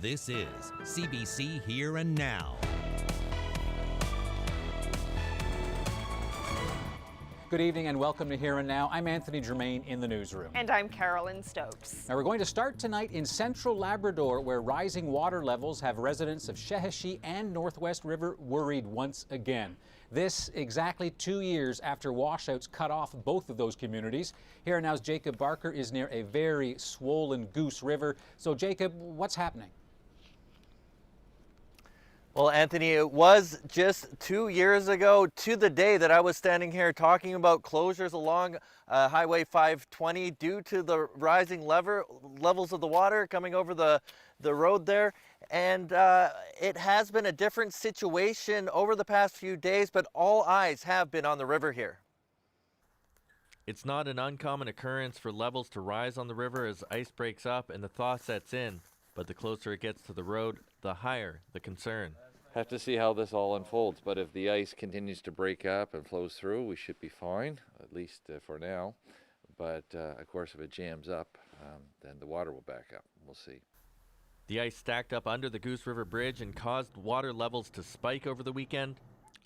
This is CBC Here and Now. Good evening and welcome to Here and Now. I'm Anthony Germain in the newsroom. And I'm Carolyn Stokes. Now we're going to start tonight in central Labrador, where rising water levels have residents of Sheheshie and Northwest River worried once again. This exactly 2 years after washouts cut off both of those communities. Here and Now's Jacob Barker is near a very swollen Goose River. So Jacob, what's happening? Well, Anthony, it was just 2 years ago to the day that I was standing here talking about closures along Highway 520 due to the rising levels of the water coming over the road there. And it has been a different situation over the past few days, but all eyes have been on the river here. It's not an uncommon occurrence for levels to rise on the river as ice breaks up and the thaw sets in. But the closer it gets to the road, the higher the concern. Have to see how this all unfolds, but if the ice continues to break up and flows through, we should be fine, at least for now. But of course, if it jams up, then the water will back up. We'll see. The ice stacked up under the Goose River Bridge and caused water levels to spike over the weekend.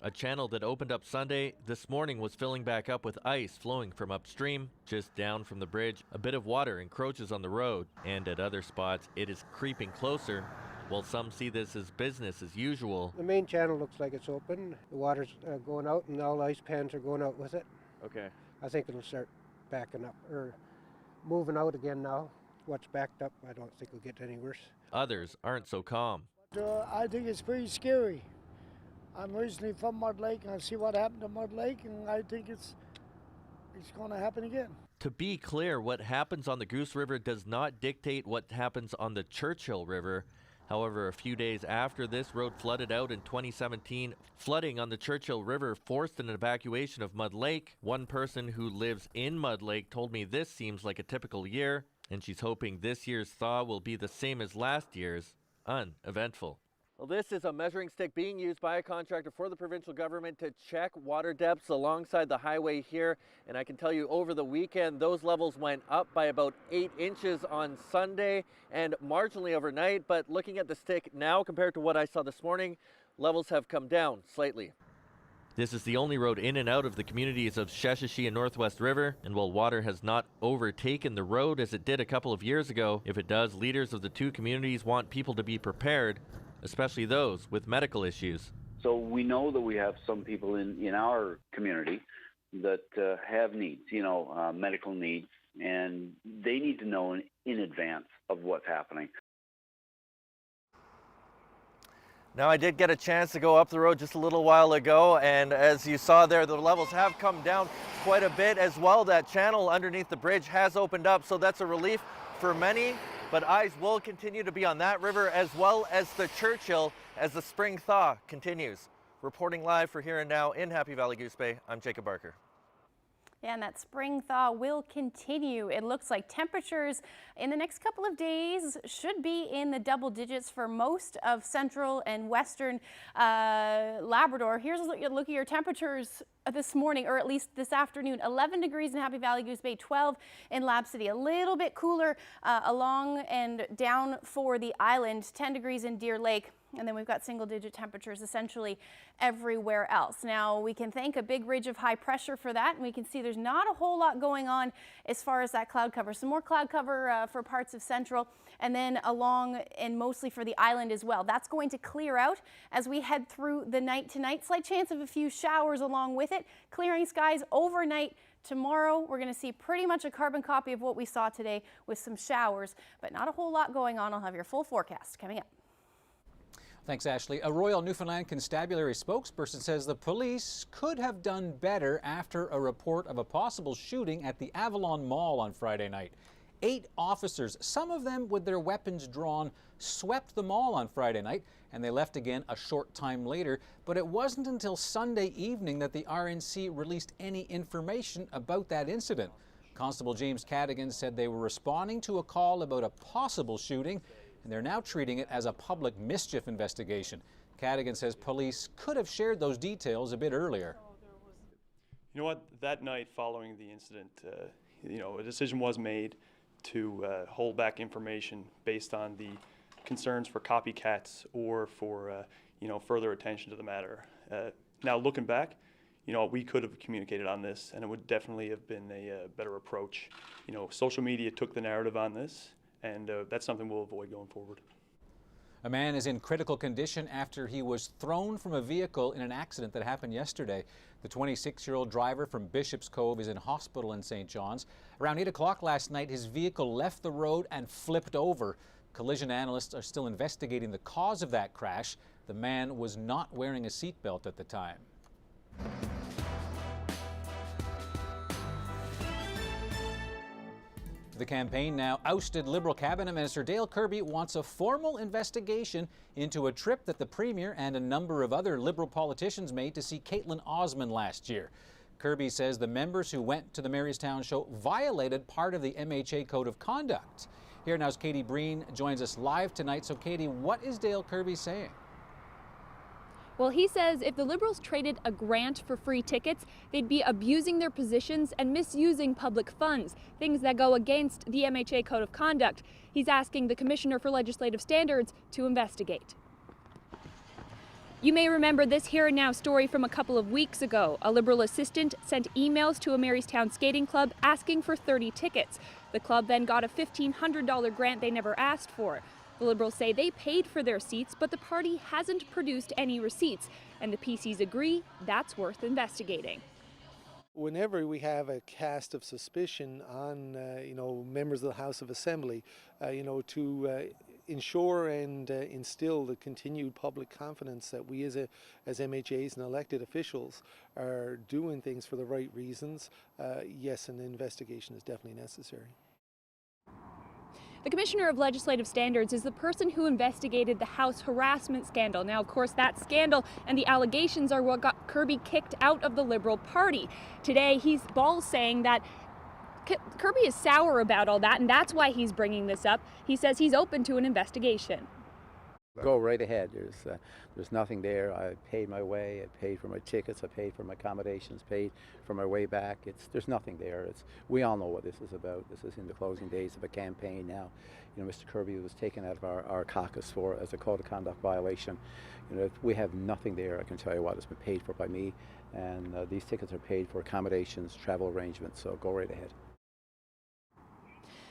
A channel that opened up Sunday this morning was filling back up with ice flowing from upstream. Just down from the bridge, a bit of water encroaches on the road, and at other spots it is creeping closer. While some see this as business as usual. The main channel looks like it's open. The water's going out and all the ice pans are going out with it. Okay. I think it'll start backing up or moving out again now. What's backed up, I don't think it'll get any worse. Others aren't so calm. I think it's pretty scary. I'm originally from Mud Lake and I see what happened to Mud Lake, and I think it's going to happen again. To be clear, what happens on the Goose River does not dictate what happens on the Churchill River. However, a few days after this road flooded out in 2017, flooding on the Churchill River forced an evacuation of Mud Lake. One person who lives in Mud Lake told me this seems like a typical year, and she's hoping this year's thaw will be the same as last year's, uneventful. Well, this is a measuring stick being used by a contractor for the provincial government to check water depths alongside the highway here. And I can tell you over the weekend, those levels went up by about 8 inches on Sunday and marginally overnight. But looking at the stick now compared to what I saw this morning, levels have come down slightly. This is the only road in and out of the communities of Sheheshie and Northwest River, and while water has not overtaken the road as it did a couple of years ago, if it does, leaders of the two communities want people to be prepared, especially those with medical issues. So we know that we have some people in our community that have needs, medical needs, and they need to know in advance of what's happening. Now, I did get a chance to go up the road just a little while ago, and as you saw there, the levels have come down quite a bit as well. That channel underneath the bridge has opened up, so that's a relief for many. But eyes will continue to be on that river as well as the Churchill as the spring thaw continues. Reporting live for Here and Now in Happy Valley Goose Bay, I'm Jacob Barker. Yeah, and that spring thaw will continue. It looks like temperatures in the next couple of days should be in the double digits for most of central and western Labrador. Here's a look at your temperatures this morning, or at least this afternoon. 11 degrees in Happy Valley Goose Bay, 12 in Lab City. A little bit cooler along and down for the island, 10 degrees in Deer Lake. And then we've got single-digit temperatures essentially everywhere else. Now, we can thank a big ridge of high pressure for that, and we can see there's not a whole lot going on as far as that cloud cover. Some more cloud cover for parts of central, and then along and mostly for the island as well. That's going to clear out as we head through the night tonight. Slight chance of a few showers along with it. Clearing skies overnight. Tomorrow, we're going to see pretty much a carbon copy of what we saw today with some showers, but not a whole lot going on. I'll have your full forecast coming up. Thanks, Ashley. A Royal Newfoundland Constabulary spokesperson says the police could have done better after a report of a possible shooting at the Avalon Mall on Friday night. 8 officers, some of them with their weapons drawn, swept the mall on Friday night, and they left again a short time later. But it wasn't until Sunday evening that the RNC released any information about that incident. Constable James Cadigan said they were responding to a call about a possible shooting, and they're now treating it as a public mischief investigation. Cadigan says police could have shared those details a bit earlier. You know what, that night following the incident, a decision was made to hold back information based on the concerns for copycats or for further attention to the matter. Now looking back, we could have communicated on this, and it would definitely have been a better approach. Social media took the narrative on this, and that's something we'll avoid going forward. A man is in critical condition after he was thrown from a vehicle in an accident that happened yesterday. The 26-year-old driver from Bishop's Cove is in hospital in St. John's. Around 8 o'clock last night, his vehicle left the road and flipped over. Collision analysts are still investigating the cause of that crash. The man was not wearing a seatbelt at the time. The campaign now. Ousted Liberal Cabinet Minister Dale Kirby wants a formal investigation into a trip that the Premier and a number of other Liberal politicians made to see Caitlin Osmond last year. Kirby says the members who went to the Marystown show violated part of the MHA Code of Conduct. Here now's Katie Breen joins us live tonight. So Katie, what is Dale Kirby saying? Well, he says if the Liberals traded a grant for free tickets, they'd be abusing their positions and misusing public funds, things that go against the MHA Code of Conduct. He's asking the Commissioner for Legislative Standards to investigate. You may remember this Here and Now story from a couple of weeks ago. A Liberal assistant sent emails to a Marystown skating club asking for 30 tickets. The club then got a $1,500 grant they never asked for. The Liberals say they paid for their seats, but the party hasn't produced any receipts, and the PCs agree that's worth investigating. Whenever we have a cast of suspicion on, members of the House of Assembly, to ensure and instill the continued public confidence that we as MHAs and elected officials are doing things for the right reasons, yes, an investigation is definitely necessary. The Commissioner of Legislative Standards is the person who investigated the House harassment scandal. Now, of course, that scandal and the allegations are what got Kirby kicked out of the Liberal Party. Today, he's saying that Kirby is sour about all that, and that's why he's bringing this up. He says he's open to an investigation. Go right ahead. There's nothing there. I paid my way. I paid for my tickets. I paid for my accommodations. Paid for my way back. There's nothing there. We all know what this is about. This is in the closing days of a campaign now. Mr. Kirby was taken out of our caucus as a code of conduct violation. We have nothing there. I can tell you what, it's been paid for by me, and these tickets are paid for accommodations, travel arrangements. So go right ahead.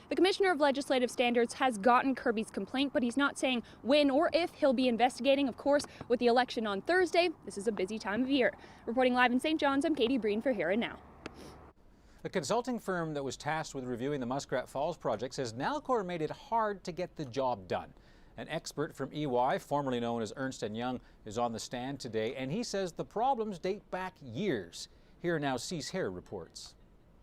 The Commissioner of Legislative Standards has gotten Kirby's complaint, but he's not saying when or if he'll be investigating. Of course, with the election on Thursday, this is a busy time of year. Reporting live in St. John's, I'm Katie Breen for Here and Now. The consulting firm that was tasked with reviewing the Muskrat Falls project says Nalcor made it hard to get the job done. An expert from EY, formerly known as Ernst & Young, is on the stand today, and he says the problems date back years. Here now, Cease Hare reports.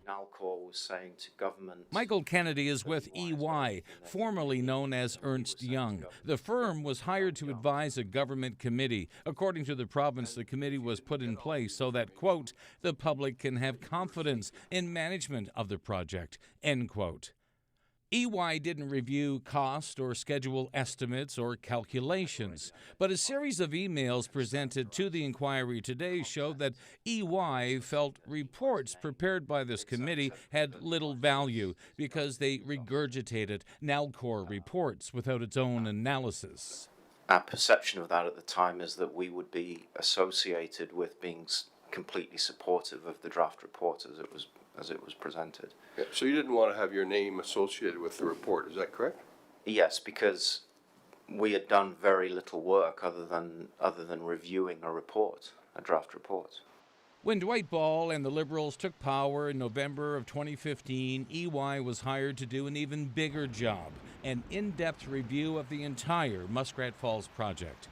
Nalcor was saying to government. Michael Kennedy is with EY, formerly known as Ernst & Young. The firm was hired to advise a government committee. According to the province, the committee was put in place so that, quote, the public can have confidence in management of the project, end quote. EY didn't review cost or schedule estimates or calculations, but a series of emails presented to the inquiry today showed that EY felt reports prepared by this committee had little value because they regurgitated Nalcor reports without its own analysis. Our perception of that at the time is that we would be associated with being completely supportive of the draft report as it was presented. Yeah, so you didn't want to have your name associated with the report, is that correct? Yes, because we had done very little work other than reviewing a draft report. When Dwight Ball and the Liberals took power in November of 2015, EY was hired to do an even bigger job, an in-depth review of the entire Muskrat Falls project.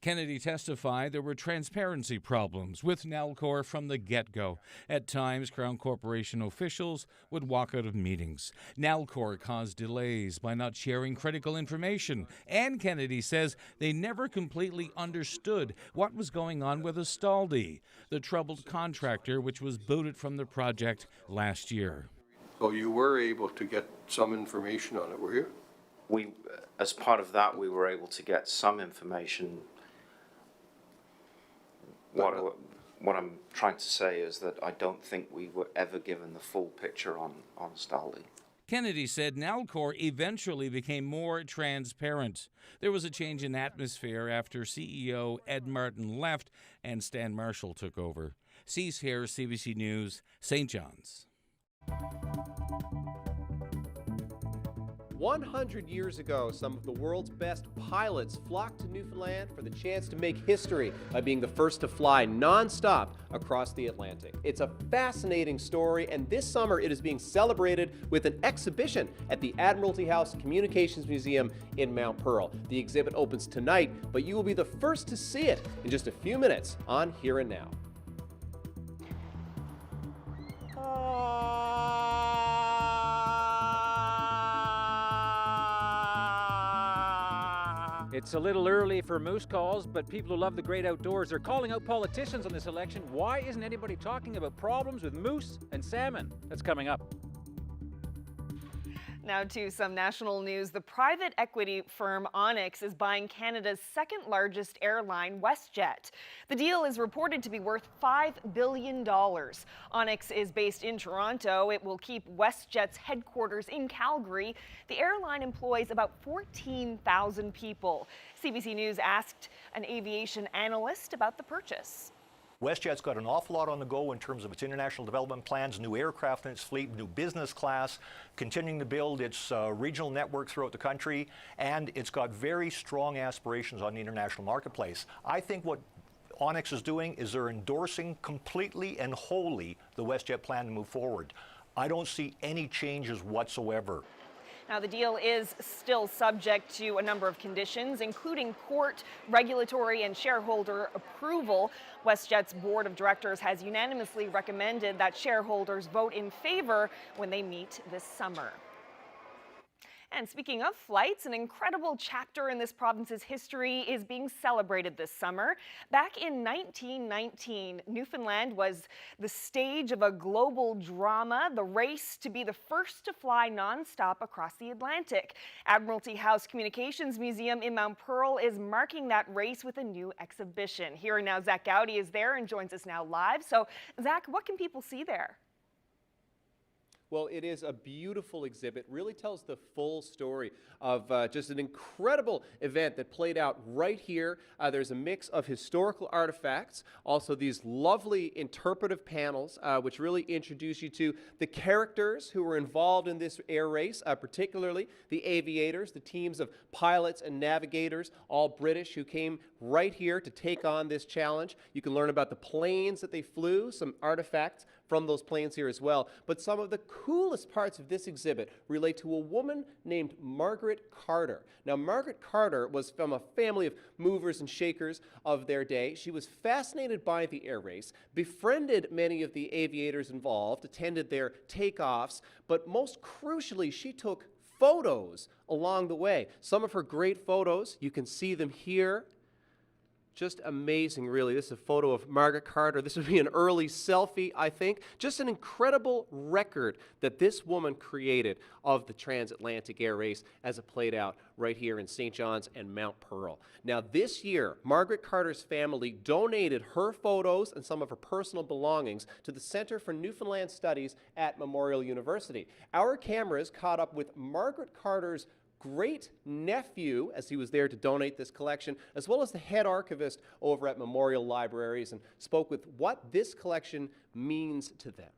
Kennedy testified there were transparency problems with Nalcor from the get-go. At times, Crown Corporation officials would walk out of meetings. Nalcor caused delays by not sharing critical information. And Kennedy says they never completely understood what was going on with Astaldi, the troubled contractor which was booted from the project last year. So you were able to get some information on it, were you? As part of that, we were able to get some information. What I'm trying to say is that I don't think we were ever given the full picture on Astaldi. Kennedy said Nalcor eventually became more transparent. There was a change in atmosphere after CEO Ed Martin left and Stan Marshall took over. Cease here, CBC News, St. John's. 100 years ago, some of the world's best pilots flocked to Newfoundland for the chance to make history by being the first to fly non-stop across the Atlantic. It's a fascinating story, and this summer it is being celebrated with an exhibition at the Admiralty House Communications Museum in Mount Pearl. The exhibit opens tonight, but you will be the first to see it in just a few minutes on Here and Now. It's a little early for moose calls, but people who love the great outdoors are calling out politicians on this election. Why isn't anybody talking about problems with moose and salmon? That's coming up. Now to some national news. The private equity firm Onyx is buying Canada's second largest airline, WestJet. The deal is reported to be worth $5 billion. Onyx is based in Toronto. It will keep WestJet's headquarters in Calgary. The airline employs about 14,000 people. CBC News asked an aviation analyst about the purchase. WestJet's got an awful lot on the go in terms of its international development plans, new aircraft in its fleet, new business class, continuing to build its regional network throughout the country, and it's got very strong aspirations on the international marketplace. I think what Onyx is doing is they're endorsing completely and wholly the WestJet plan to move forward. I don't see any changes whatsoever. Now, the deal is still subject to a number of conditions, including court, regulatory, and shareholder approval. WestJet's board of directors has unanimously recommended that shareholders vote in favor when they meet this summer. And speaking of flights, an incredible chapter in this province's history is being celebrated this summer. Back in 1919, Newfoundland was the stage of a global drama, the race to be the first to fly nonstop across the Atlantic. Admiralty House Communications Museum in Mount Pearl is marking that race with a new exhibition. Here and now, Zach Gowdy is there and joins us now live. So, Zach, what can people see there? Well, it is a beautiful exhibit, really tells the full story of just an incredible event that played out right here. There's a mix of historical artifacts, also these lovely interpretive panels, which really introduce you to the characters who were involved in this air race, particularly the aviators, the teams of pilots and navigators, all British, who came right here to take on this challenge. You can learn about the planes that they flew, some artifacts from those planes here as well. But some of the coolest parts of this exhibit relate to a woman named Margaret Carter. Now, Margaret Carter was from a family of movers and shakers of their day. She was fascinated by the air race, befriended many of the aviators involved, attended their takeoffs, but most crucially, she took photos along the way. Some of her great photos, you can see them here. Just amazing, really. This is a photo of Margaret Carter. This would be an early selfie, I think. Just an incredible record that this woman created of the transatlantic air race as it played out right here in St. John's and Mount Pearl. Now, this year, Margaret Carter's family donated her photos and some of her personal belongings to the Center for Newfoundland Studies at Memorial University. Our cameras caught up with Margaret Carter's great nephew as he was there to donate this collection, as well as the head archivist over at Memorial Libraries, and spoke with what this collection means to them.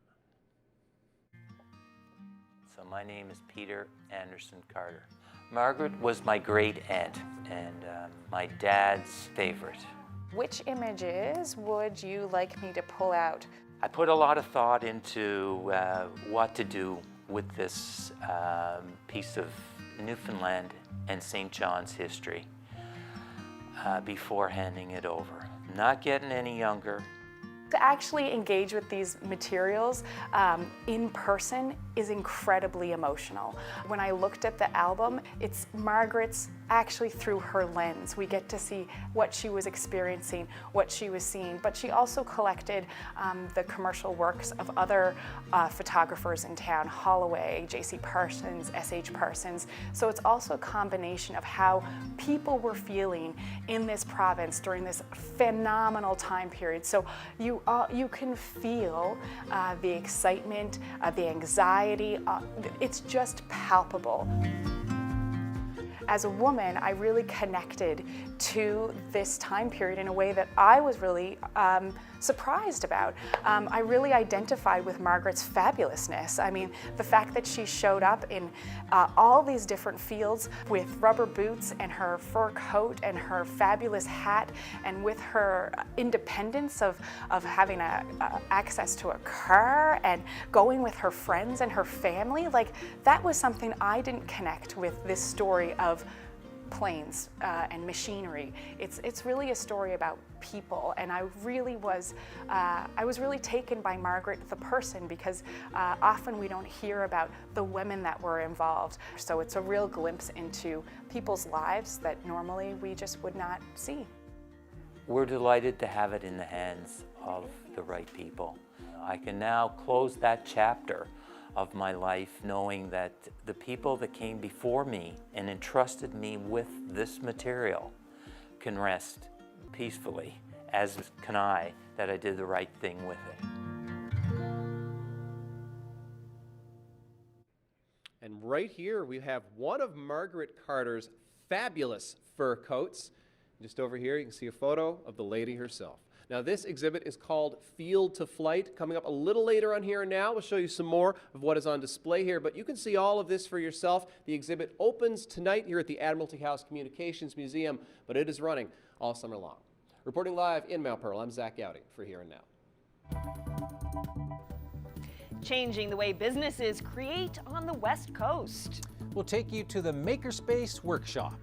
So my name is Peter Anderson Carter. Margaret was my great aunt and my dad's favorite. Which images would you like me to pull out? I put a lot of thought into what to do with this piece of Newfoundland and St. John's history before handing it over. Not getting any younger. To actually engage with these materials in person is incredibly emotional. When I looked at the album, it's Margaret's actually through her lens. We get to see what she was experiencing, what she was seeing, but she also collected the commercial works of other photographers in town, Holloway, J.C. Parsons, S.H. Parsons. So it's also a combination of how people were feeling in this province during this phenomenal time period. So you can feel the excitement, the anxiety, it's just palpable. As a woman, I really connected to this time period in a way that I was really surprised about. I really identified with Margaret's fabulousness. I mean, the fact that she showed up in all these different fields with rubber boots and her fur coat and her fabulous hat, and with her independence of having access to a car and going with her friends and her family, like that was something I didn't connect with this story of planes and machinery. It's really a story about people, and I was really taken by Margaret the person, because often we don't hear about the women that were involved. So it's a real glimpse into people's lives that normally we just would not see. We're delighted to have it in the hands of the right people. I can now close that chapter of my life knowing that the people that came before me and entrusted me with this material can rest peacefully, as can I, that I did the right thing with it. And right here we have one of Margaret Carter's fabulous fur coats. Just over here you can see a photo of the lady herself. Now this exhibit is called Field to Flight. Coming up a little later on Here and Now, we'll show you some more of what is on display here, but you can see all of this for yourself. The exhibit opens tonight here at the Admiralty House Communications Museum, but it is running all summer long. Reporting live in Mount Pearl, I'm Zach Gowdy for Here and Now. Changing the way businesses create on the West Coast. We'll take you to the Makerspace workshop.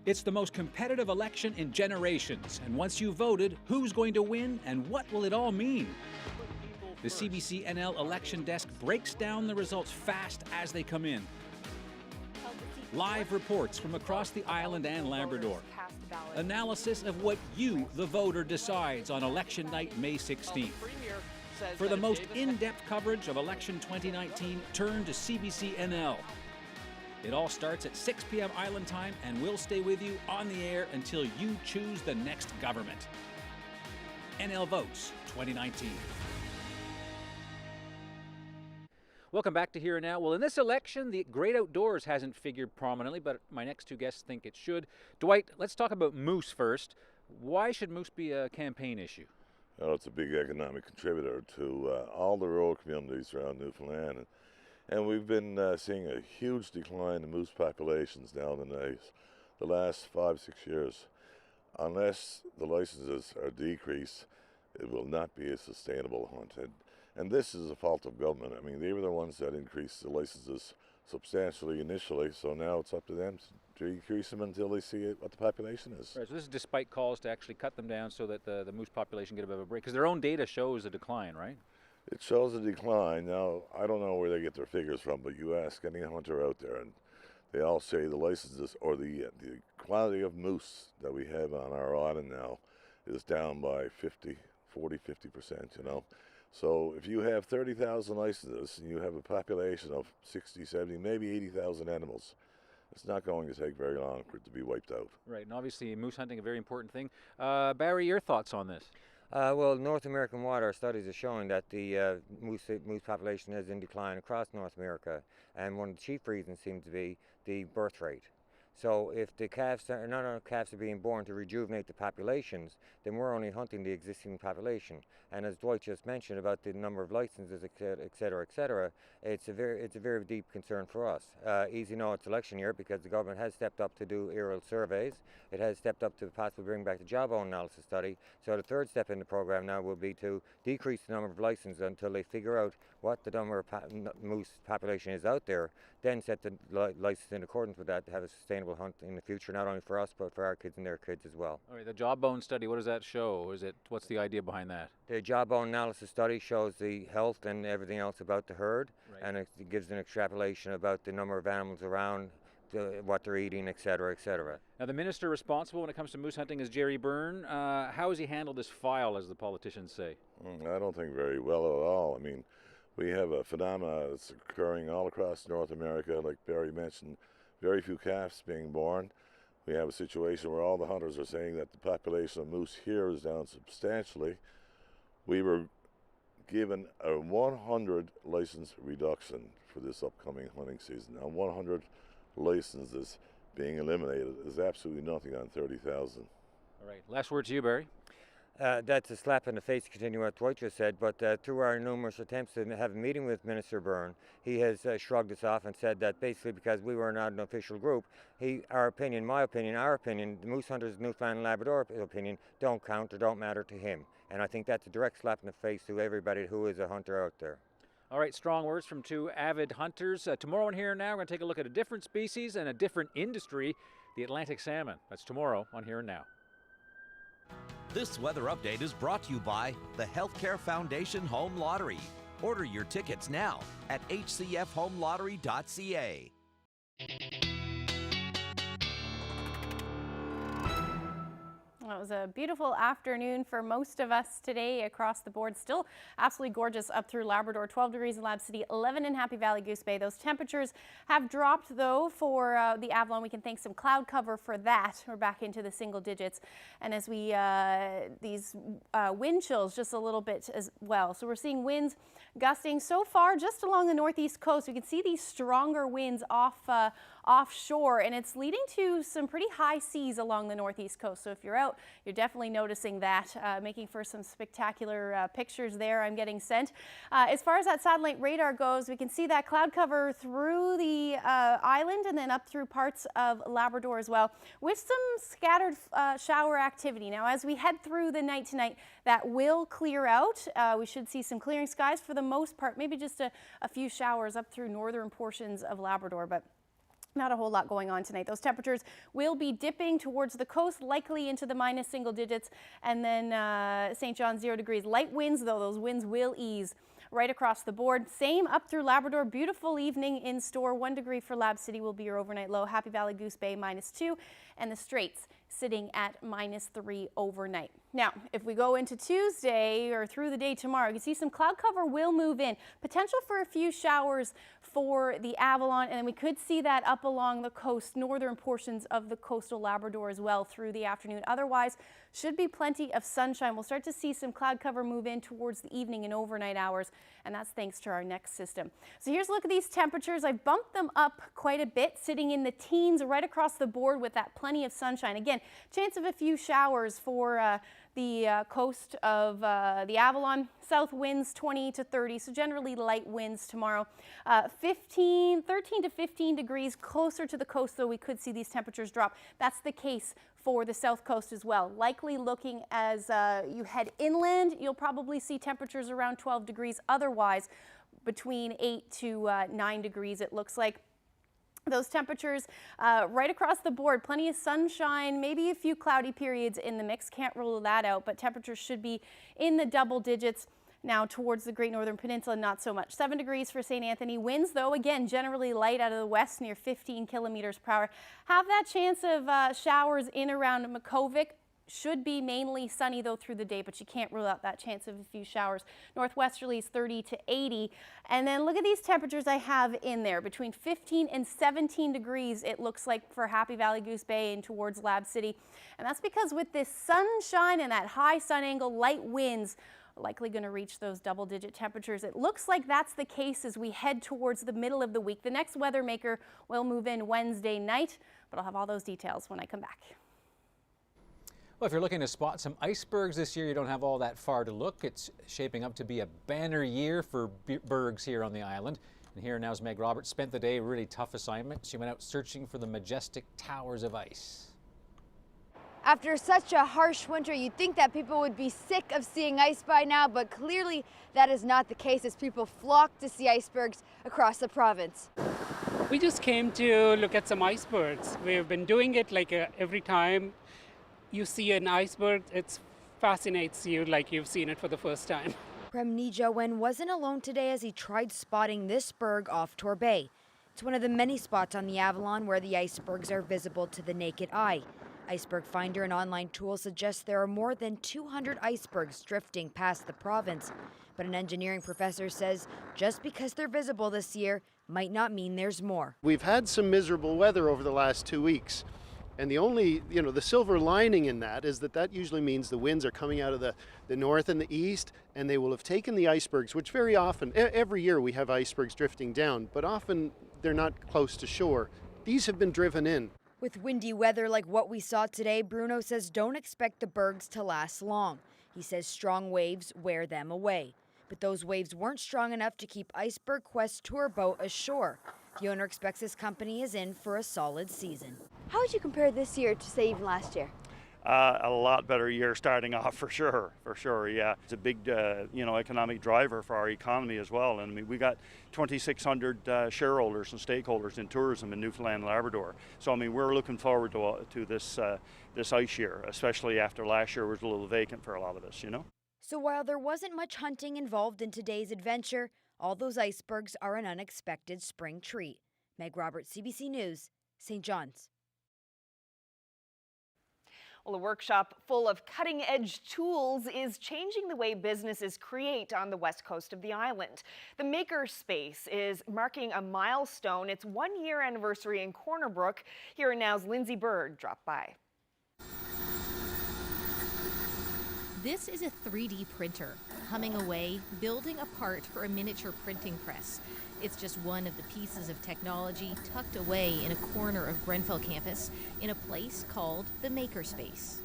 It's the most competitive election in generations, and once you voted, who's going to win and what will it all mean? The CBC NL election desk breaks down the results fast as they come in. Live reports from across the island and Labrador. Analysis of what you, the voter, decides on election night, May 16th. For the most in-depth coverage of election 2019, turn to CBC NL. It all starts at 6 p.m. Island time and will stay with you on the air until you choose the next government. NL Votes 2019. Welcome back to Here and Now. Well, in this election, the great outdoors hasn't figured prominently, but my next two guests think it should. Dwight, let's talk about moose first. Why should moose be a campaign issue? Well, it's a big economic contributor to all the rural communities around Newfoundland. And we've been seeing a huge decline in moose populations down in the last 5-6 years. Unless the licenses are decreased, it will not be a sustainable hunt. And this is a fault of government. I mean, they were the ones that increased the licenses substantially initially, so now it's up to them to decrease them until they see what the population is. Right, so this is despite calls to actually cut them down so that the moose population get a bit of a break, because their own data shows a decline, right? It shows a decline. Now, I don't know where they get their figures from, but you ask any hunter out there, and they all say the licenses or the quantity of moose that we have on our island now is down by 50%, you know. So if you have 30,000 licenses and you have a population of 60, 70, maybe 80,000 animals, it's not going to take very long for it to be wiped out. Right, and obviously moose hunting a very important thing. Barry, your thoughts on this? Well, North American water studies are showing that the moose population is in decline across North America, and one of the chief reasons seems to be the birth rate. So if the calves not enough calves are being born to rejuvenate the populations, then we're only hunting the existing population. And as Dwight just mentioned about the number of licenses, et cetera, it's a very deep concern for us. Easy know it's election year because the government has stepped up to do aerial surveys. It has stepped up to possibly bring back the jawbone analysis study. So the third step in the program now will be to decrease the number of licenses until they figure out what the number of moose population is out there, then set the license in accordance with that to have a sustainable hunt in the future, not only for us, but for our kids and their kids as well. All right, the jawbone study, what does that show? What's the idea behind that? The jawbone analysis study shows the health and everything else about the herd, right, and it gives an extrapolation about the number of animals around, what they're eating, et cetera, et cetera. Now, the minister responsible when it comes to moose hunting is Jerry Byrne. How has he handled this file, as the politicians say? I don't think very well at all. I mean, we have a phenomenon that's occurring all across North America, like Barry mentioned, very few calves being born. We have a situation where all the hunters are saying that the population of moose here is down substantially. We were given a 100 license reduction for this upcoming hunting season. Now, 100 licenses being eliminated is absolutely nothing on 30,000. All right, last word to you, Barry. That's a slap in the face, to continue what Dwight just said, but through our numerous attempts to have a meeting with Minister Byrne, he has shrugged us off and said that basically because we were not an official group, our opinion, my opinion, our opinion, the moose hunters, Newfoundland and Labrador opinion, don't count or don't matter to him. And I think that's a direct slap in the face to everybody who is a hunter out there. All right, strong words from two avid hunters. Tomorrow on Here and Now, we're going to take a look at a different species and a different industry, the Atlantic salmon. That's tomorrow on Here and Now. This weather update is brought to you by the Healthcare Foundation Home Lottery. Order your tickets now at hcfhomelottery.ca. Well, it was a beautiful afternoon for most of us today across the board. Still absolutely gorgeous up through Labrador. 12 degrees in Lab City, 11 in Happy Valley, Goose Bay. Those temperatures have dropped, though, for the Avalon. We can thank some cloud cover for that. We're back into the single digits. And as we, these wind chills just a little bit as well. So we're seeing winds gusting so far just along the northeast coast. We can see these stronger winds offshore, and it's leading to some pretty high seas along the northeast coast. So if you're out, you're definitely noticing that, making for some spectacular pictures there I'm getting sent. As far as that satellite radar goes, we can see that cloud cover through the island and then up through parts of Labrador as well, with some scattered shower activity. Now, as we head through the night tonight, that will clear out. We should see some clearing skies for the most part, maybe just a few showers up through northern portions of Labrador, but Not a whole lot going on tonight. Those temperatures will be dipping towards the coast, likely into the minus single digits, and then St. John's 0 degrees. Light winds, though, those winds will ease right across the board. Same up through Labrador. Beautiful evening in store. 1 degree for Lab City will be your overnight low. Happy Valley, Goose Bay -2, and the Straits sitting at -3 overnight. Now, if we go into Tuesday or through the day tomorrow, you can see some cloud cover will move in. Potential for a few showers for the Avalon, and then we could see that up along the coast, northern portions of the coastal Labrador as well through the afternoon. Otherwise, should be plenty of sunshine. We'll start to see some cloud cover move in towards the evening and overnight hours, and that's thanks to our next system. So here's a look at these temperatures. I bumped them up quite a bit, sitting in the teens right across the board with that plenty of sunshine. Again, chance of a few showers for the coast of the Avalon. South winds 20 to 30, so generally light winds tomorrow. 13 to 15 degrees closer to the coast, though we could see these temperatures drop. That's the case for the south coast as well. Likely looking as you head inland, you'll probably see temperatures around 12 degrees. Otherwise, between 8 to 9 degrees, it looks like. Those temperatures right across the board, plenty of sunshine, maybe a few cloudy periods in the mix. Can't rule that out, but temperatures should be in the double digits. Now towards the Great Northern Peninsula, not so much. 7 degrees for St. Anthony. Winds, though, again, generally light out of the west, near 15 kilometers per hour. Have that chance of showers in around Makovic. Should be mainly sunny, though, through the day, but you can't rule out that chance of a few showers. Northwesterlies 30 to 80. And then look at these temperatures I have in there. Between 15 and 17 degrees, it looks like, for Happy Valley, Goose Bay, and towards Lab City. And that's because with this sunshine and that high sun angle, light winds are likely going to reach those double-digit temperatures. It looks like that's the case as we head towards the middle of the week. The next weather maker will move in Wednesday night, but I'll have all those details when I come back. Well, if you're looking to spot some icebergs this year, you don't have all that far to look. It's shaping up to be a banner year for bergs here on the island. And here now's Meg Roberts. Spent the day, a really tough assignment. She went out searching for the majestic towers of ice. After such a harsh winter, you'd think that people would be sick of seeing ice by now, but clearly that is not the case as people flock to see icebergs across the province. We just came to look at some icebergs. We've been doing it like every time you see an iceberg, it fascinates you like you've seen it for the first time. Prem Nijawen wasn't alone today as he tried spotting this berg off Torbay. It's one of the many spots on the Avalon where the icebergs are visible to the naked eye. Iceberg Finder, an online tool, suggests there are more than 200 icebergs drifting past the province. But an engineering professor says just because they're visible this year might not mean there's more. We've had some miserable weather over the last 2 weeks. And the only, the silver lining in that is that usually means the winds are coming out of the north and the east, and they will have taken the icebergs, which very often, every year we have icebergs drifting down, but often they're not close to shore. These have been driven in. With windy weather like what we saw today, Bruno says don't expect the bergs to last long. He says strong waves wear them away. But those waves weren't strong enough to keep Iceberg Quest tour boat ashore. The owner expects his company is in for a solid season. How would you compare this year to, say, even last year? A lot better year starting off for sure, yeah. It's a big, economic driver for our economy as well. And I mean, we got 2,600 shareholders and stakeholders in tourism in Newfoundland and Labrador. So I mean, we're looking forward to this ice year, especially after last year was a little vacant for a lot of us, So while there wasn't much hunting involved in today's adventure, all those icebergs are an unexpected spring treat. Meg Roberts, CBC News, St. John's. Well, a workshop full of cutting-edge tools is changing the way businesses create on the west coast of the island. The Makerspace is marking a milestone. Its 1-year anniversary in Corner Brook. Here and Now's Lindsay Bird dropped by. This is a 3D printer, humming away, building a part for a miniature printing press. It's just one of the pieces of technology tucked away in a corner of Grenfell campus in a place called the Makerspace.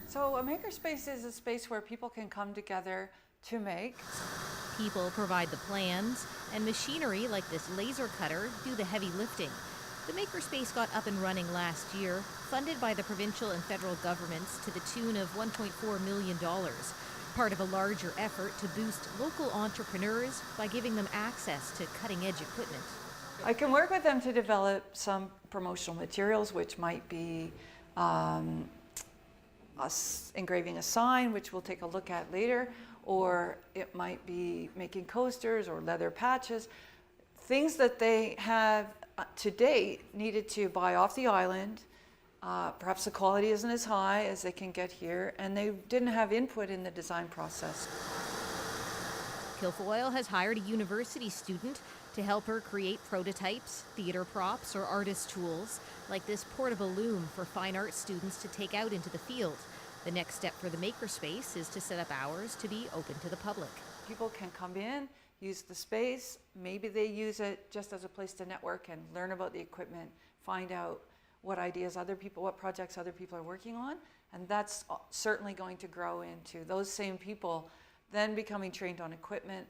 So a Makerspace is a space where people can come together to make. People provide the plans, and machinery like this laser cutter do the heavy lifting. The Makerspace got up and running last year, funded by the provincial and federal governments to the tune of $1.4 million. Part of a larger effort to boost local entrepreneurs by giving them access to cutting-edge equipment. I can work with them to develop some promotional materials, which might be us engraving a sign, which we'll take a look at later, or it might be making coasters or leather patches, things that they have to date needed to buy off the island. Perhaps the quality isn't as high as they can get here, and they didn't have input in the design process. Kilfoyle has hired a university student to help her create prototypes, theater props, or artist tools, like this portable loom for fine art students to take out into the field. The next step for the Makerspace is to set up hours to be open to the public. People can come in, use the space, maybe they use it just as a place to network and learn about the equipment, find out what ideas what projects other people are working on, and that's certainly going to grow into those same people then becoming trained on equipment,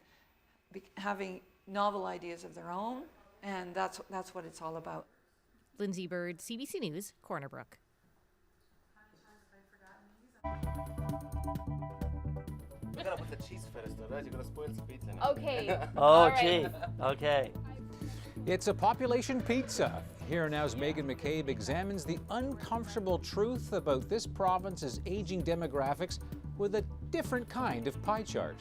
having novel ideas of their own, and that's what it's all about. Lindsay Bird, CBC News, Corner Brook. You gotta put the cheese first, though, right? You're gonna spoil the pizza now. Okay. Oh, gee. Okay. It's a population pizza. Here Now's Megan McCabe examines the uncomfortable truth about this province's aging demographics with a different kind of pie chart.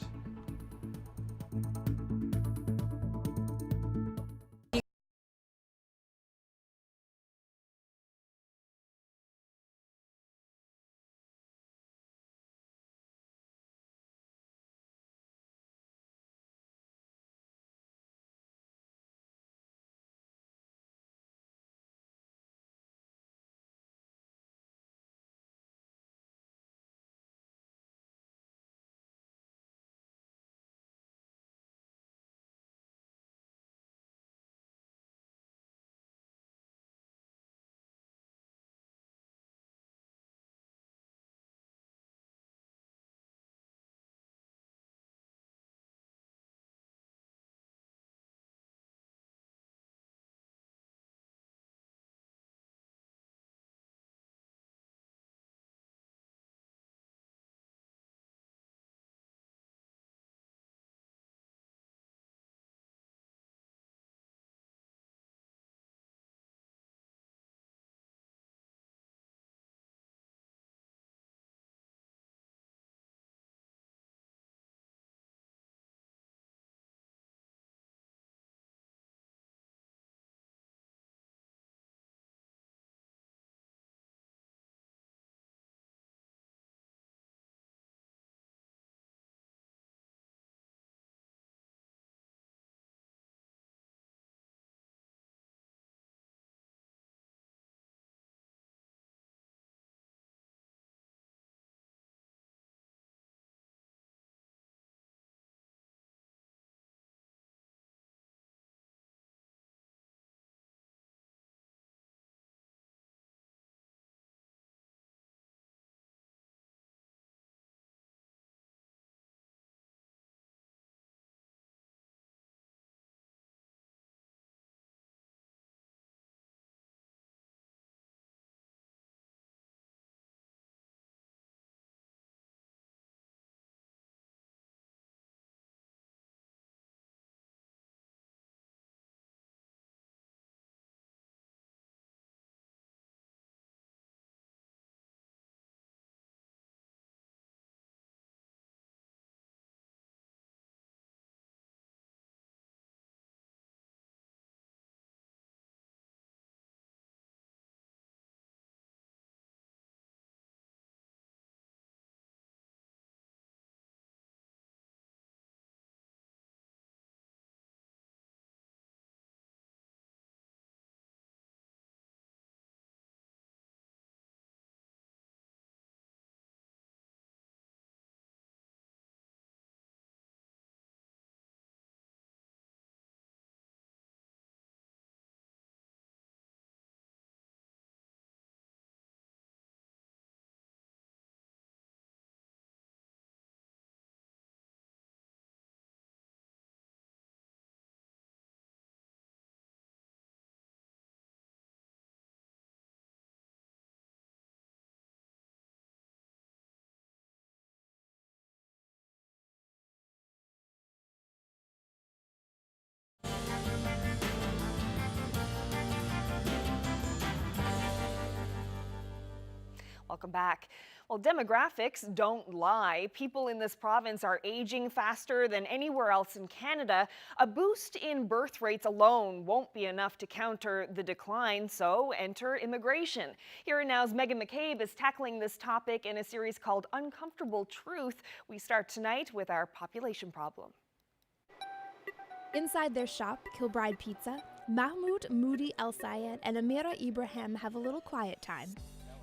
Welcome back. Well, demographics don't lie. People in this province are aging faster than anywhere else in Canada. A boost in birth rates alone won't be enough to counter the decline, so enter immigration. Here and Now's Megan McCabe is tackling this topic in a series called Uncomfortable Truth. We start tonight with our population problem. Inside their shop, Kilbride Pizza, Mahmoud Moody El Sayed and Amira Ibrahim have a little quiet time.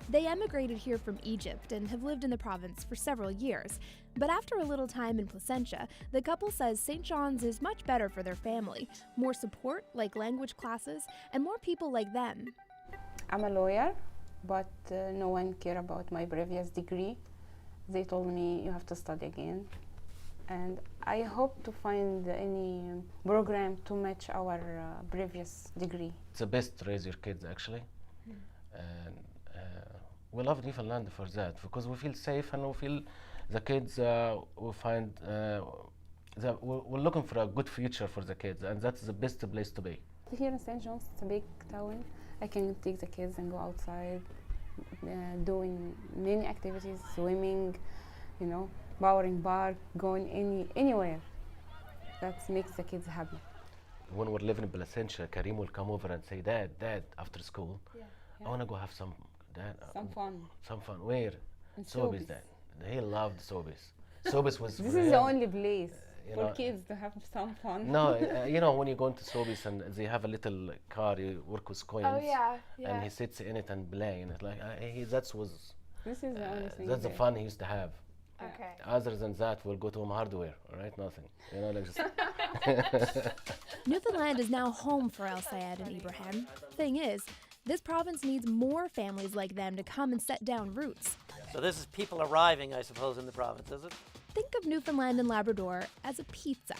They emigrated here from Egypt and have lived in the province for several years. But after a little time in Placentia, the couple says St. John's is much better for their family. More support, like language classes, and more people like them. I'm a lawyer, but no one cared about my previous degree. They told me you have to study again. And I hope to find any program to match our previous degree. It's the best to raise your kids, actually. And we love Newfoundland for that, because we feel safe and we feel the kids, we find that we're looking for a good future for the kids, and that's the best place to be. Here in St. John's, it's a big town. I can take the kids and go outside, doing many activities, swimming, you know, powering park, going anywhere. That makes the kids happy. When we're living in Placentia, Karim will come over and say, Dad, after school, I want to go have some fun. Some fun. Where? In Sobeys, Sobeys. Dad. He loved Sobeys. Sobeys was This is the only place you for know, kids to have some fun. No, you know, when you go into Sobeys and they have a little car, you work with coins. Oh, yeah. And he sits in it and play, and it's like, This is the only thing that's the there. fun he used to have. Okay. Other than that, we'll go to home hardware, all right? Nothing. You know, like just Newfoundland is now home for El Sayed and Ibrahim. Thing is, this province needs more families like them to come and set down roots. So this is people arriving, I suppose, in the province, is it? Think of Newfoundland and Labrador as a pizza.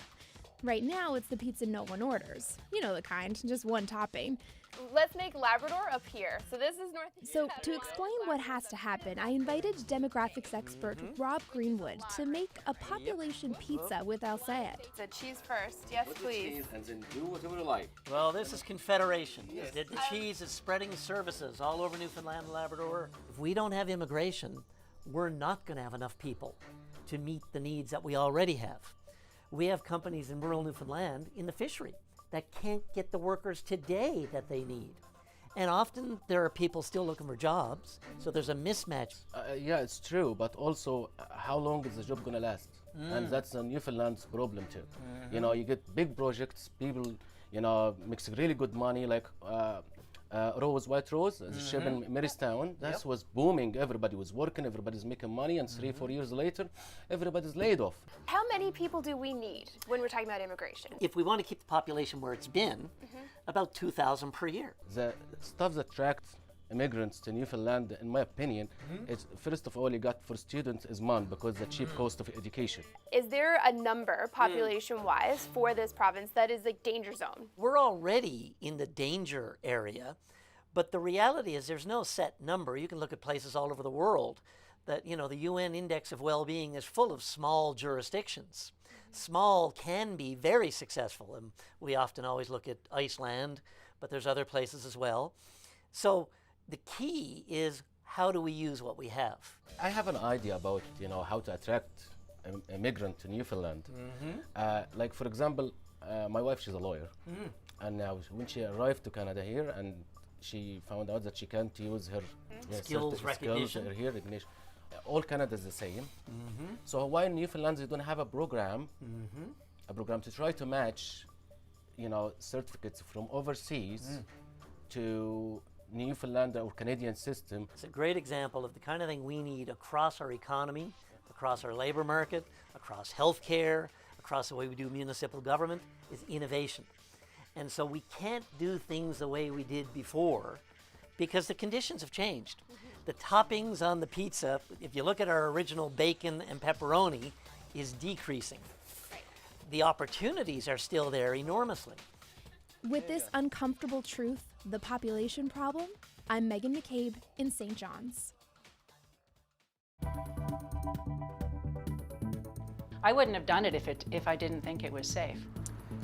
Right now, it's the pizza no one orders. You know the kind, just one topping. Let's make Labrador up here. So this is north. So to explain what has to happen, I invited demographics expert Rob Greenwood to make a population pizza with El Sayed. The cheese first. Yes, please. and then do whatever you like. Well, this is Confederation. The cheese is spreading services all over Newfoundland and Labrador. If we don't have immigration, we're not going to have enough people to meet the needs that we already have. We have companies in rural Newfoundland in the fishery that can't get the workers today that they need. And often there are people still looking for jobs, so there's a mismatch. Yeah, it's true, but also how long is the job going to last? And that's a Newfoundland's problem too. You know, you get big projects, people, you know, makes really good money, like White Rose, the ship in Marystown. That was booming. Everybody was working, everybody's making money, and 3-4 years later, everybody's laid off. How many people do we need when we're talking about immigration? If we want to keep the population where it's been, about 2,000 per year. The stuff that attracts immigrants to Newfoundland, in my opinion, is first of all, you got for students is money, because the cheap cost of education. Is there a number, population-wise, for this province that is like danger zone? We're already in the danger area, but the reality is there's no set number. You can look at places all over the world that, you know, the UN Index of Well-Being is full of small jurisdictions. Small can be very successful, and we often always look at Iceland, but there's other places as well. So the key is, how do we use what we have? I have an idea about, you know, how to attract immigrant to Newfoundland. Like, for example, my wife, she's a lawyer. And now when she arrived to Canada here, and she found out that she can't use her Skills recognition. Her recognition. All Canada is the same. So why in Newfoundland they don't have a program to try to match, you know, certificates from overseas to Newfoundland or Canadian system? It's a great example of the kind of thing we need across our economy, across our labor market, across healthcare, across the way we do municipal government, is innovation. And so we can't do things the way we did before because the conditions have changed. The toppings on the pizza, if you look at our original bacon and pepperoni, is decreasing. The opportunities are still there enormously. With this uncomfortable truth, the population problem, I'm Megan McCabe in St. John's. I wouldn't have done it if I didn't think it was safe.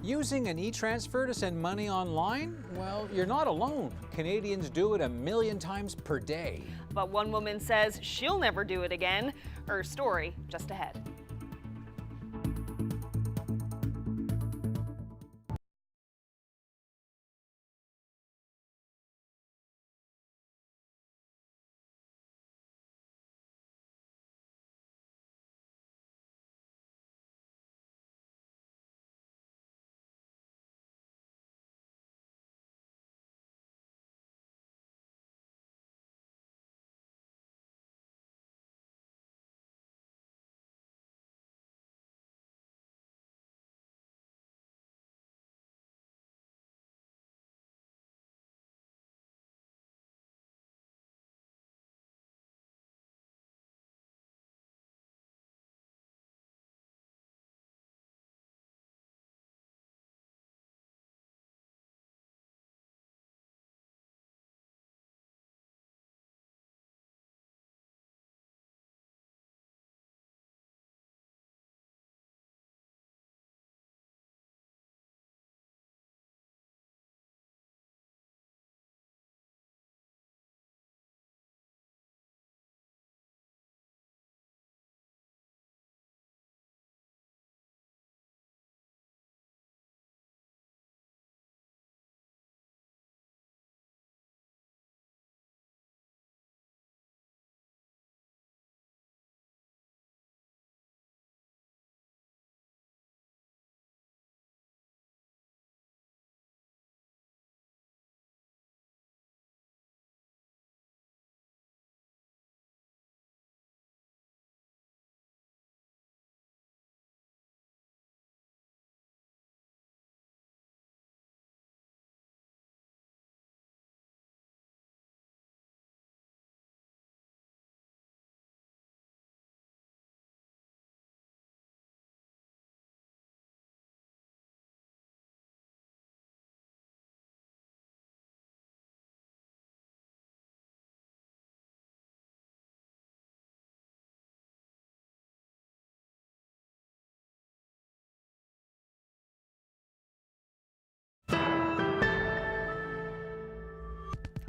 Using an e-transfer to send money online? Well, you're not alone. Canadians do it 1 million times per day. But one woman says she'll never do it again. Her story just ahead.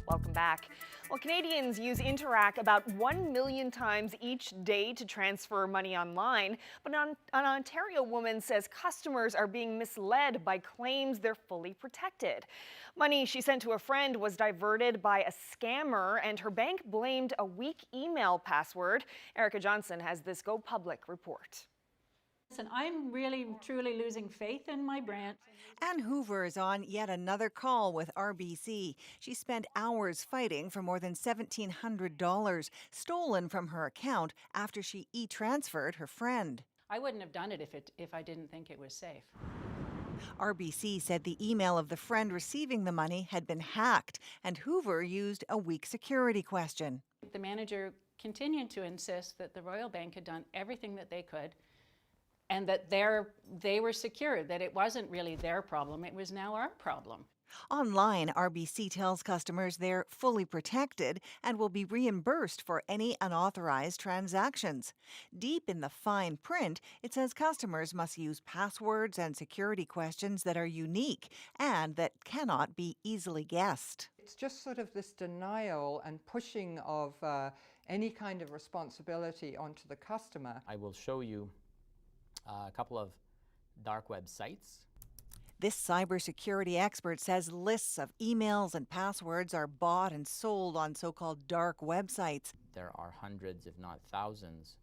Welcome back. Well, Canadians use Interac about 1 million times each day to transfer money online, but an Ontario woman says customers are being misled by claims they're fully protected. Money she sent to a friend was diverted by a scammer, and her bank blamed a weak email password. Erica Johnson has this Go Public report. And I'm really, truly losing faith in my branch. Ann Hoover is on yet another call with RBC. She spent hours fighting for more than $1,700 stolen from her account after she e-transferred her friend. I wouldn't have done it if I didn't think it was safe. RBC said the email of the friend receiving the money had been hacked, and Hoover used a weak security question. The manager continued to insist that the Royal Bank had done everything that they could, and that they were secure, that it wasn't really their problem, it was now our problem. Online, RBC tells customers they're fully protected and will be reimbursed for any unauthorized transactions. Deep in the fine print, it says customers must use passwords and security questions that are unique and that cannot be easily guessed. It's just sort of this denial and pushing of any kind of responsibility onto the customer. I will show you a couple of dark web sites. This cybersecurity expert says lists of emails and passwords are bought and sold on so-called dark websites. There are hundreds, if not thousands,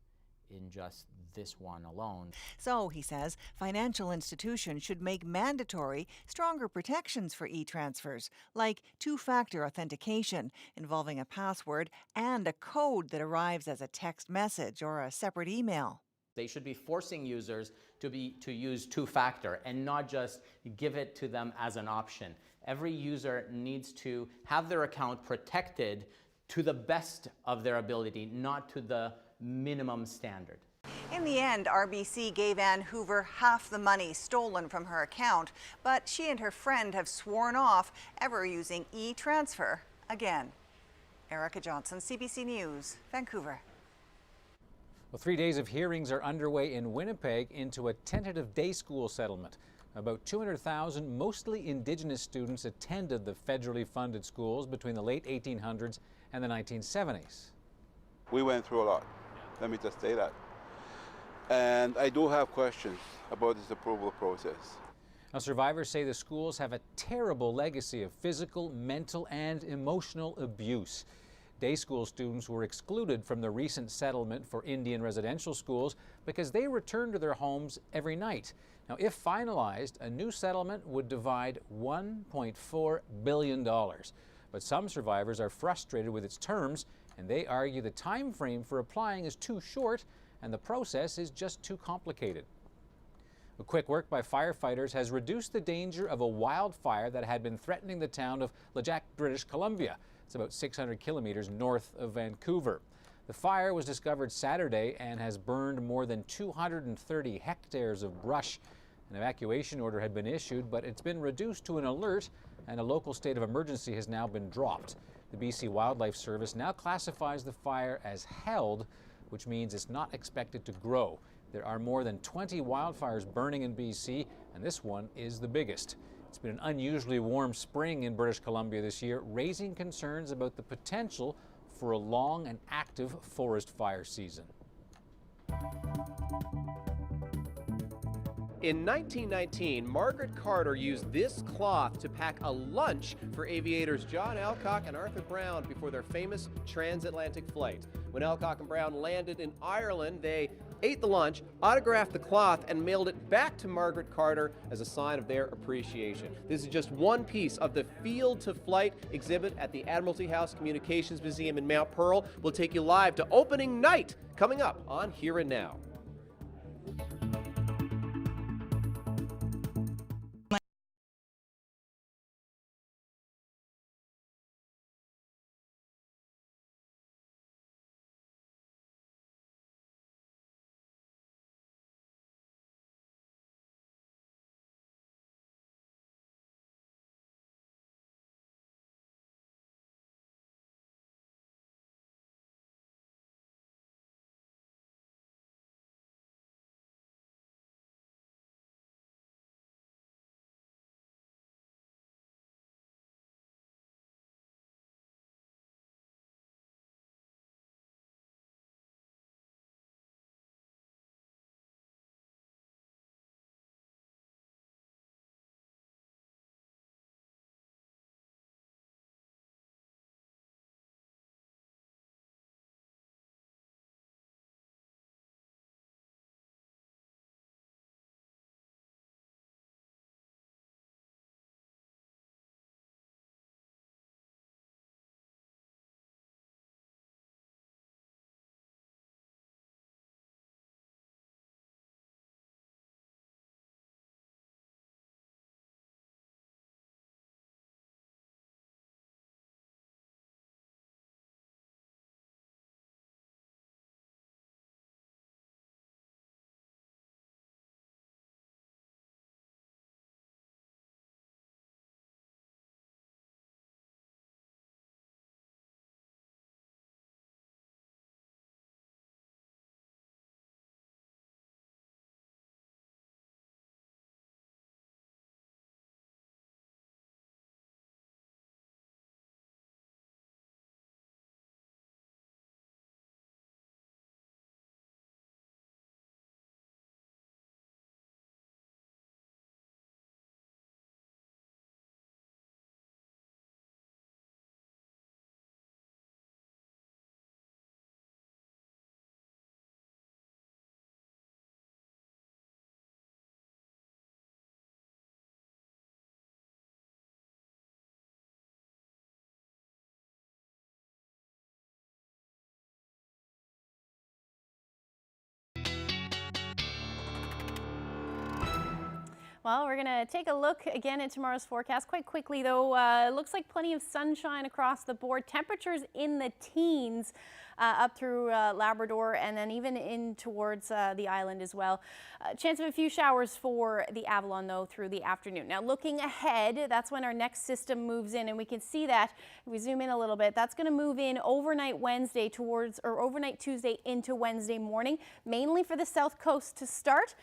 in just this one alone. So, he says, financial institutions should make mandatory stronger protections for e-transfers, like two-factor authentication involving a password and a code that arrives as a text message or a separate email. They should be forcing users to use two-factor and not just give it to them as an option. Every user needs to have their account protected to the best of their ability, not to the minimum standard. In the end, RBC gave Ann Hoover half the money stolen from her account, but she and her friend have sworn off ever using e-transfer again. Erica Johnson, CBC News, Vancouver. Well, 3 days of hearings are underway in Winnipeg into a tentative day school settlement. About 200,000 mostly Indigenous students attended the federally funded schools between the late 1800s and the 1970s. We went through a lot, let me just say that. And I do have questions about this approval process. Now, survivors say the schools have a terrible legacy of physical, mental, and emotional abuse. Day school students were excluded from the recent settlement for Indian residential schools because they returned to their homes every night. Now, if finalized, a new settlement would divide $1.4 billion. But some survivors are frustrated with its terms, and they argue the time frame for applying is too short and the process is just too complicated. A quick work by firefighters has reduced the danger of a wildfire that had been threatening the town of Lejac, British Columbia. It's about 600 kilometers north of Vancouver. The fire was discovered Saturday and has burned more than 230 hectares of brush. An evacuation order had been issued, but it's been reduced to an alert, and a local state of emergency has now been dropped. The BC Wildlife Service now classifies the fire as held, which means it's not expected to grow. There are more than 20 wildfires burning in BC, and this one is the biggest. It's been an unusually warm spring in British Columbia this year, raising concerns about the potential for a long and active forest fire season. In 1919, Margaret Carter used this cloth to pack a lunch for aviators John Alcock and Arthur Brown before their famous transatlantic flight. When Alcock and Brown landed in Ireland, they ate the lunch, autographed the cloth, and mailed it back to Margaret Carter as a sign of their appreciation. This is just one piece of the Field to Flight exhibit at the Admiralty House Communications Museum in Mount Pearl. We'll take you live to opening night, coming up on Here and Now. Well, we're going to take a look again at tomorrow's forecast quite quickly, though. It looks like plenty of sunshine across the board. Temperatures in the teens up through Labrador, and then even in towards the island as well. Chance of a few showers for the Avalon, though, through the afternoon. Now, looking ahead, that's when our next system moves in, and we can see that if we zoom in a little bit, that's going to move in overnight Wednesday towards, or overnight Tuesday into Wednesday morning, mainly for the south coast to start.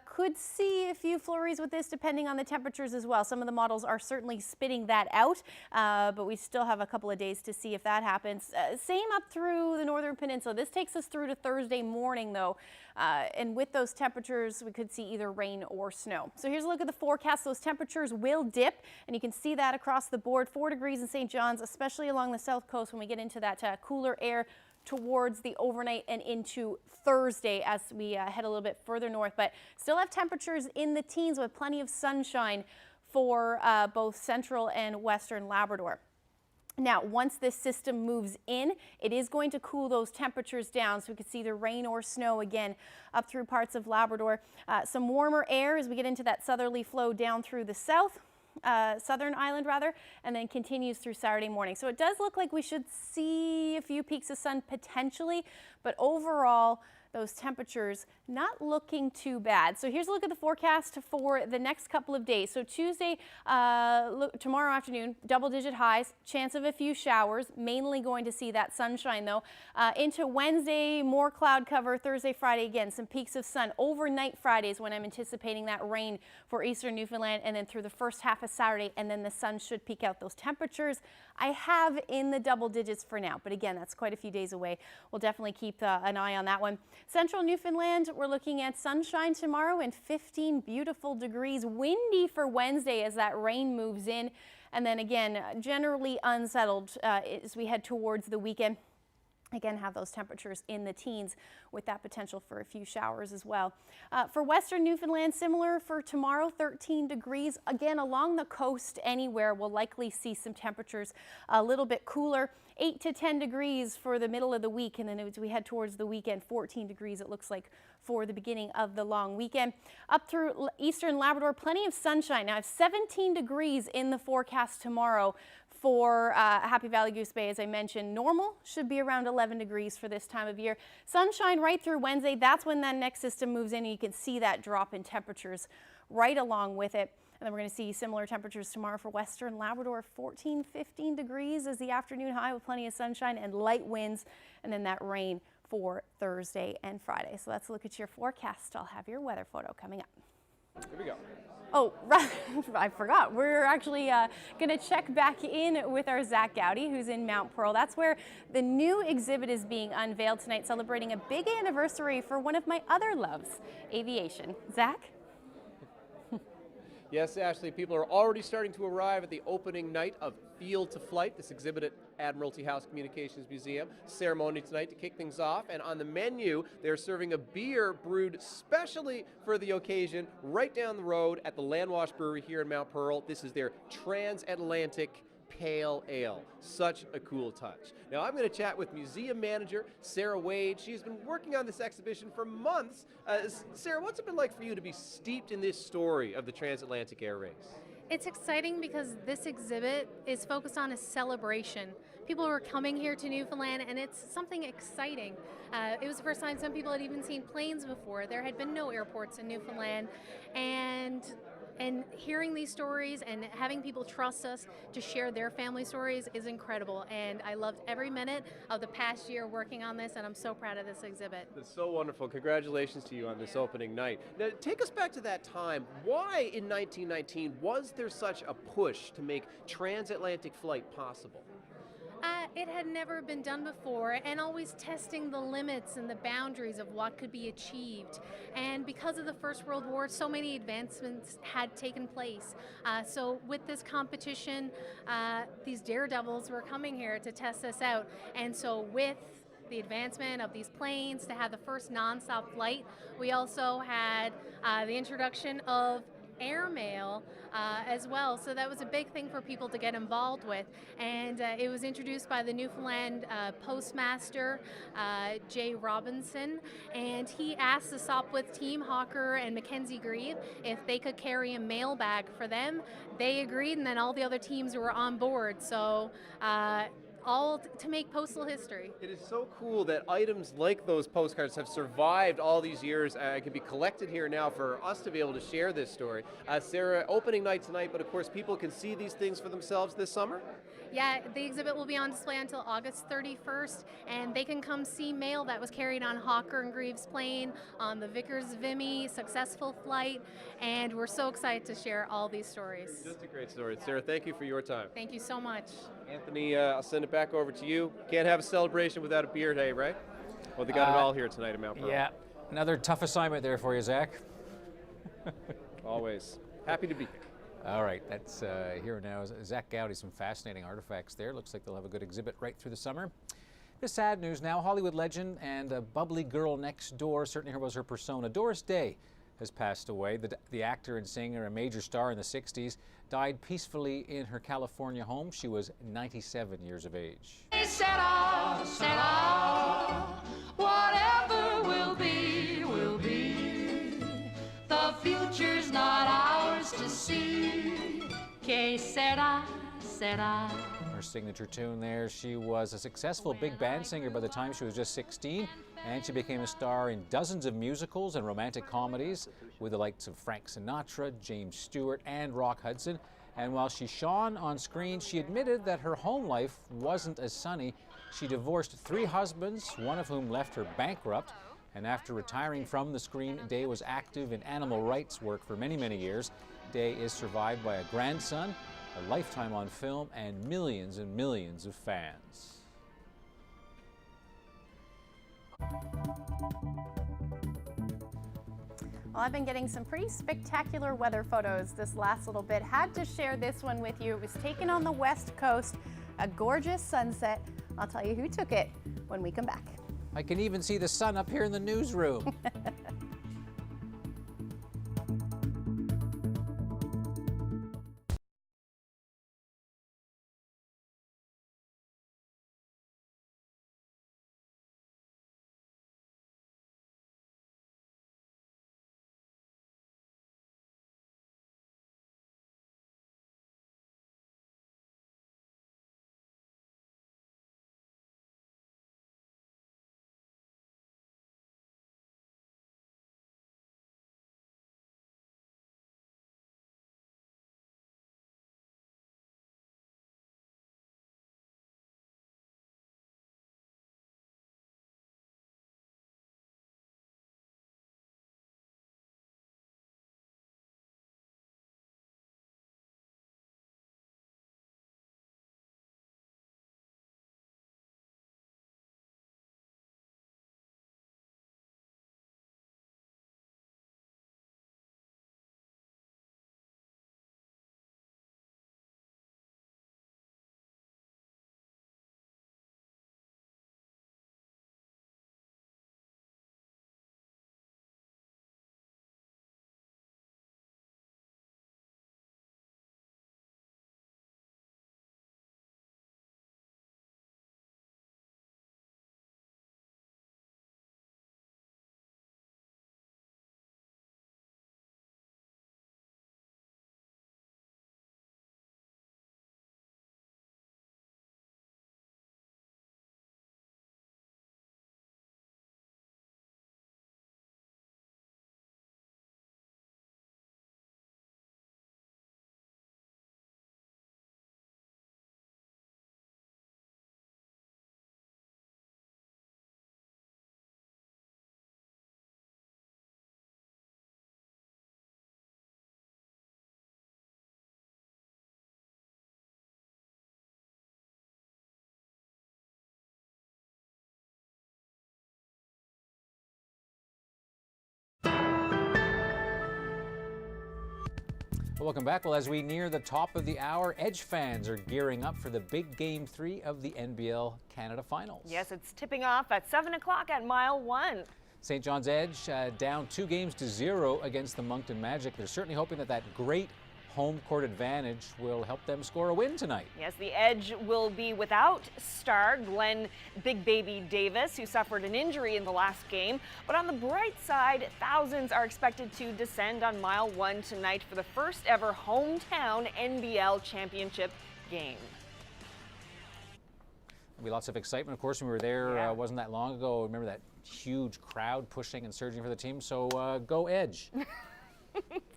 Could see a few flurries with this depending on the temperatures as well. Some of the models are certainly spitting that out, but we still have a couple of days to see if that happens. Same up through the northern peninsula. This takes us through to Thursday morning, though, and with those temperatures, we could see either rain or snow. So here's a look at the forecast. Those temperatures will dip, and you can see that across the board. 4 degrees in St. John's, especially along the south coast when we get into that cooler air towards the overnight and into Thursday as we head a little bit further north, but still have temperatures in the teens with plenty of sunshine for both central and western Labrador. Now, once this system moves in, it is going to cool those temperatures down, so we could see the rain or snow again up through parts of Labrador. Some warmer air as we get into that southerly flow down through the southern island rather, and then continues through Saturday morning. So it does look like we should see a few peaks of sun potentially, but overall, those temperatures not looking too bad. So here's a look at the forecast for the next couple of days. So Tuesday, tomorrow afternoon, double-digit highs, chance of a few showers, mainly going to see that sunshine though. Into Wednesday, more cloud cover. Thursday, Friday, again, some peaks of sun. Overnight Fridays when I'm anticipating that rain for eastern Newfoundland, and then through the first half of Saturday, and then the sun should peak out. Those temperatures I have in the double digits for now, but again, that's quite a few days away. We'll definitely keep an eye on that one. Central Newfoundland, we're looking at sunshine tomorrow and 15 beautiful degrees. Windy for Wednesday as that rain moves in. And then again, generally unsettled as we head towards the weekend. Again, have those temperatures in the teens with that potential for a few showers as well. For western Newfoundland, similar for tomorrow, 13 degrees. Again, along the coast anywhere, we'll likely see some temperatures a little bit cooler. 8 to 10 degrees for the middle of the week, and then as we head towards the weekend, 14 degrees it looks like for the beginning of the long weekend. Up through eastern Labrador, plenty of sunshine. Now I have 17 degrees in the forecast tomorrow for Happy Valley Goose Bay, as I mentioned. Normal should be around 11 degrees for this time of year. Sunshine right through Wednesday. That's when that next system moves in, and you can see that drop in temperatures right along with it. And then we're going to see similar temperatures tomorrow for western Labrador, 14, 15 degrees as the afternoon high with plenty of sunshine and light winds, and then that rain for Thursday and Friday. So let's look at your forecast. I'll have your weather photo coming up. Here we go. Oh, right, I forgot. We're actually going to check back in with our Zach Gowdy, who's in Mount Pearl. That's where the new exhibit is being unveiled tonight, celebrating a big anniversary for one of my other loves, aviation. Zach? Yes, Ashley, people are already starting to arrive at the opening night of Field to Flight, this exhibit at Admiralty House Communications Museum. Ceremony tonight to kick things off, and on the menu, they're serving a beer brewed specially for the occasion right down the road at the Landwash Brewery here in Mount Pearl. This is their Transatlantic Pale Ale. Such a cool touch. Now I'm going to chat with museum manager Sarah Wade. She's been working on this exhibition for months. Sarah, what's it been like for you to be steeped in this story of the Transatlantic Air Race? It's exciting because this exhibit is focused on a celebration. People are coming here to Newfoundland, and it's something exciting. It was the first time some people had even seen planes before. There had been no airports in Newfoundland, and hearing these stories and having people trust us to share their family stories is incredible. And I loved every minute of the past year working on this, and I'm so proud of this exhibit. That's so wonderful. Congratulations to you on this opening night. Now, take us back to that time. Why in 1919 was there such a push to make transatlantic flight possible? It had never been done before, and always testing the limits and the boundaries of what could be achieved. And because of the First World War, so many advancements had taken place. So with this competition, these daredevils were coming here to test this out. And so with the advancement of these planes, to have the first nonstop flight, we also had the introduction of airmail as well, so that was a big thing for people to get involved with, and it was introduced by the Newfoundland postmaster Jay Robinson, and he asked the Sopwith team, Hawker and Mackenzie Grieve, if they could carry a mail bag for them. They agreed, and then all the other teams were on board. So all to make postal history. It is so cool that items like those postcards have survived all these years and can be collected here now for us to be able to share this story. Sarah, opening night tonight, but of course people can see these things for themselves this summer? Yeah, the exhibit will be on display until August 31st, and they can come see mail that was carried on Hawker and Greaves plane, on the Vickers Vimy successful flight, and we're so excited to share all these stories. Just a great story. Sarah, thank you for your time. Thank you so much. Anthony, I'll send it back over to you. Can't have a celebration without a beer day, right? Well, they got it all here tonight at Mount Pearl. Yeah, another tough assignment there for you, Zach. Always. Happy to be here. All right, that's here now. Zach Gowdy, some fascinating artifacts there. Looks like they'll have a good exhibit right through the summer. This sad news now. Hollywood legend and a bubbly girl next door, certainly here was her persona. Doris Day has passed away. The actor and singer, a major star in the 60s, died peacefully in her California home. She was 97 years of age. Whatever will be, will be. The future's not ours to see. Que sera, sera. Her signature tune there. She was a successful big band singer by the time she was just 16, and she became a star in dozens of musicals and romantic comedies with the likes of Frank Sinatra, James Stewart, and Rock Hudson. And while she shone on screen, she admitted that her home life wasn't as sunny. She divorced 3 husbands, one of whom left her bankrupt. And after retiring from the screen, Day was active in animal rights work for many, many years. Day is survived by a grandson, a lifetime on film, and millions of fans. Well, I've been getting some pretty spectacular weather photos this last little bit. Had to share this one with you. It was taken on the West Coast, a gorgeous sunset. I'll tell you who took it when we come back. I can even see the sun up here in the newsroom. Welcome back. Well, as we near the top of the hour, Edge fans are gearing up for the big Game 3 of the NBL Canada Finals. Yes, it's tipping off at 7 o'clock at Mile 1. St. John's Edge down 2-0 against the Moncton Magic. They're certainly hoping that great home court advantage will help them score a win tonight. Yes, the Edge will be without star Glenn Big Baby Davis, who suffered an injury in the last game. But on the bright side, thousands are expected to descend on Mile 1 tonight for the first ever hometown NBL championship game. There'll be lots of excitement. Of course, when we were there, wasn't that long ago. Remember that huge crowd pushing and surging for the team. So go Edge.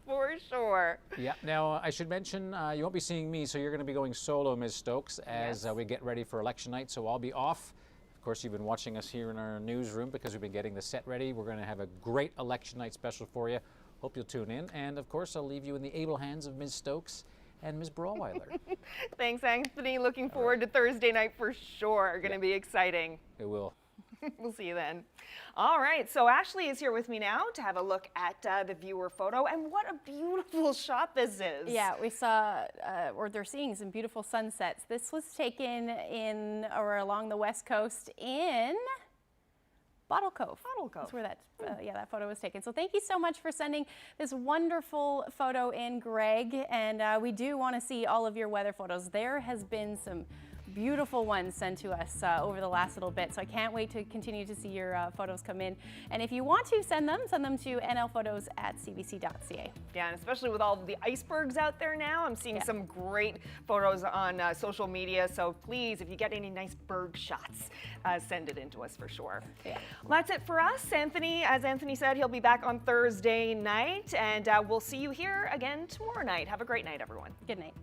For sure. Yeah. Now, I should mention, you won't be seeing me, so you're going to be going solo, Ms. Stokes, as we get ready for election night. So I'll be off. Of course, you've been watching us here in our newsroom because we've been getting the set ready. We're going to have a great election night special for you. Hope you'll tune in. And, of course, I'll leave you in the able hands of Ms. Stokes and Ms. Brawweiler. Thanks, Anthony. Looking forward to Thursday night for sure. Going to be exciting. It will. We'll see you then. All right, so Ashley is here with me now to have a look at the viewer photo, and what a beautiful shot this is. Yeah, we saw, or they're seeing some beautiful sunsets. This was taken in, or along the west coast in Bottle Cove. Bottle Cove. That's where that, that photo was taken. So thank you so much for sending this wonderful photo in, Greg, and we do want to see all of your weather photos. There has been some beautiful ones sent to us over the last little bit, so I can't wait to continue to see your photos come in. And if you want to send them to nlphotos@cbc.ca. Yeah, and especially with all the icebergs out there now, I'm seeing some great photos on social media, so please, if you get any nice berg shots, send it in to us for sure. Yeah. Well, that's it for us. Anthony, as Anthony said, he'll be back on Thursday night, and we'll see you here again tomorrow night. Have a great night, everyone. Good night.